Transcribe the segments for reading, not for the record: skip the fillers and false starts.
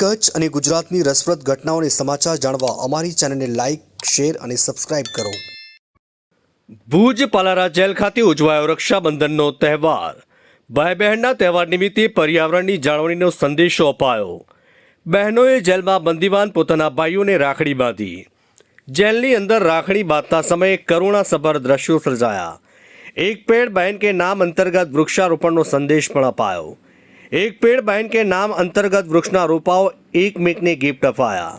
કચ્છ અને ગુજરાતની રસપ્રદ ઘટનાઓને સમાચાર જાણવા અમારી ચેનલને લાઇક, શેર અને સબસ્ક્રાઇબ કરો. ભુજ પાલારા જેલ ખાતે ઉજવાયો રક્ષાબંધનનો તહેવાર. ભાઈ બહેનના તહેવાર નિમિત્તે પર્યાવરણની જાળવણીનો સંદેશો અપાયો. બહેનોએ જેલમાં બંદીવાન પોતાના ભાઈઓને રાખડી બાંધી. જેલની અંદર રાખડી બાંધતા સમયે કરુણાસભર દ્રશ્યો સર્જાયા. એક પેડ બહેન કે નામ અંતર્ગત વૃક્ષારોપણનો સંદેશ પણ અપાયો. એક પેડ બહેન કે નામ અંતર્ગત વૃક્ષના રોપાઓ એકમેકને ગિફ્ટ અપાયા.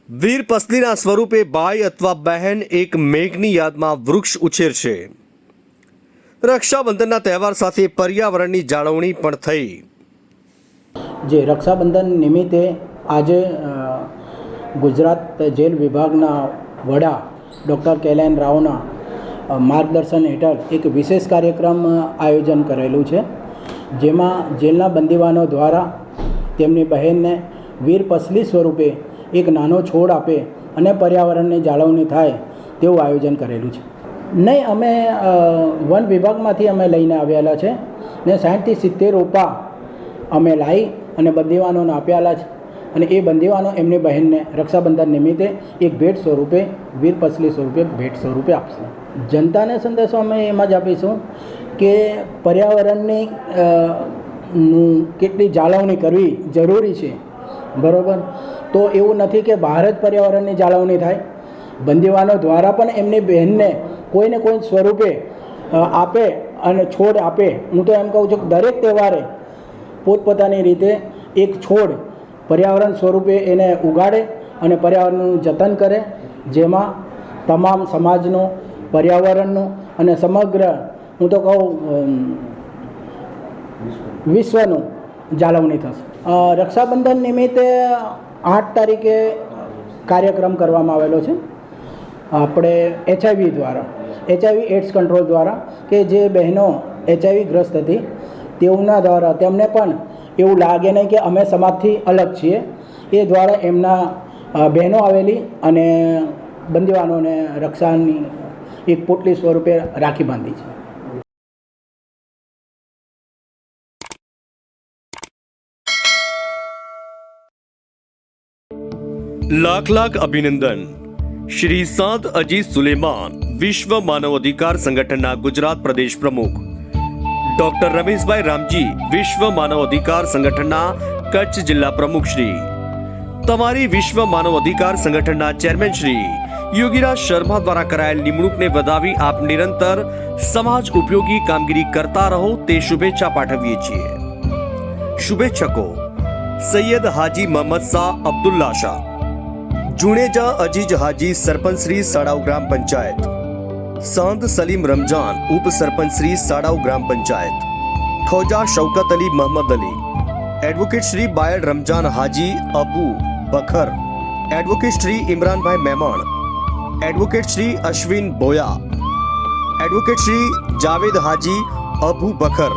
વીર પસલીના સ્વરૂપે ભાઈ અથવા બહેન એક મેઘની યાદમાં વૃક્ષ ઉછેરશે. રક્ષાબંધનના તહેવાર સાથે પર્યાવરણની જાળવણી પણ થઈ. જે રક્ષાબંધન નિમિત્તે આજે ગુજરાત જેલ વિભાગના વડા ડૉક્ટર કેલાન રાવના માર્ગદર્શન હેઠળ એક વિશેષ કાર્યક્રમ આયોજન કરેલું છે, જેમાં જેલના બંદીવાનો દ્વારા તેમની બહેનને વીર પસલી સ્વરૂપે એક નાનો છોડ આપે અને પર્યાવરણની જાળવણી થાય તેવું આયોજન કરેલું છે. નહીં, અમે વન વિભાગમાંથી અમે લઈને આવેલા છે ને 60 થી 70 રોપા અમે લાવી અને બંદીવાનોને આપ્યાલા છે. અને એ બંદીવાનો એમની બહેનને રક્ષાબંધન નિમિત્તે એક ભેટ સ્વરૂપે વીર પસલી સ્વરૂપે ભેટ સ્વરૂપે આપશે. જનતાને સંદેશો અમે એમાં જ આપીશું કે પર્યાવરણની કેટલી જાળવણી કરવી જરૂરી છે, બરાબર. તો એવું નથી કે બહાર જ પર્યાવરણની જાળવણી થાય, બંદીવાનો દ્વારા પણ એમની બહેનને કોઈને કોઈ સ્વરૂપે આપે અને છોડ આપે. હું તો એમ કહું છું કે દરેક તહેવારે પોતપોતાની રીતે એક છોડ પર્યાવરણ સ્વરૂપે એને ઉગાડે અને પર્યાવરણનું જતન કરે, જેમાં તમામ સમાજનું, પર્યાવરણનું અને સમગ્ર, હું તો કહું, વિશ્વનું જાળવણી થશે. રક્ષાબંધન નિમિત્તે 8 તારીખે કાર્યક્રમ કરવામાં આવેલો છે આપણે HIV દ્વારા, HIV એડ્સ કંટ્રોલ દ્વારા, કે જે બહેનો HIV ગ્રસ્ત હતી તેઓના દ્વારા તેમને પણ એવું લાગે નહીં કે અમે સમાજથી અલગ છીએ. એ દ્વારા એમના બહેનો આવેલી અને બંદીવાનોને રક્ષાની એક પોટલી સ્વરૂપે રાખી બાંધી છે. લાખ લાખ અભિનંદન. શ્રી સાદ અજીઝ સુલેમાન, વિશ્વ માનવ અધિકાર સંગઠનના ગુજરાત પ્રદેશ પ્રમુખ. ડોક્ટર રમેશભાઈ રામજી, વિશ્વ માનવ અધિકાર સંગઠનના કચ્છ જિલ્લા પ્રમુખ શ્રી. તમારી વિશ્વ માનવ અધિકાર સંગઠનના ચેરમેન શ્રી યોગીરાજ શર્મા દ્વારા કરાયેલ નિમણૂકને વધાવી આપ નિરંતર સમાજ ઉપયોગી કામગીરી કરતા રહો તે શુભેચ્છા પાઠવીએ છીએ. શુભેચ્છકો: સૈયદ હાજી મોહમ્મદ શાહ અબ્દુલ્લા શાહ, જુણેજા અજીજ હાજી, સરપંચ શ્રી સાડાવ ગ્રામ પંચાયત, સાંદ સલીમ રમજાન, ઉપસરપંચ Shri Sadav Gram Panchayat, Khoja Shaukat Ali Mohammad Ali, advocate Shri Bayad Ramzan Haji Abu Bakhar, advocate Shri Imranbhai Mehman, advocate Shri Ashwin Boya, advocate Shri Javed Haji Abu બખર,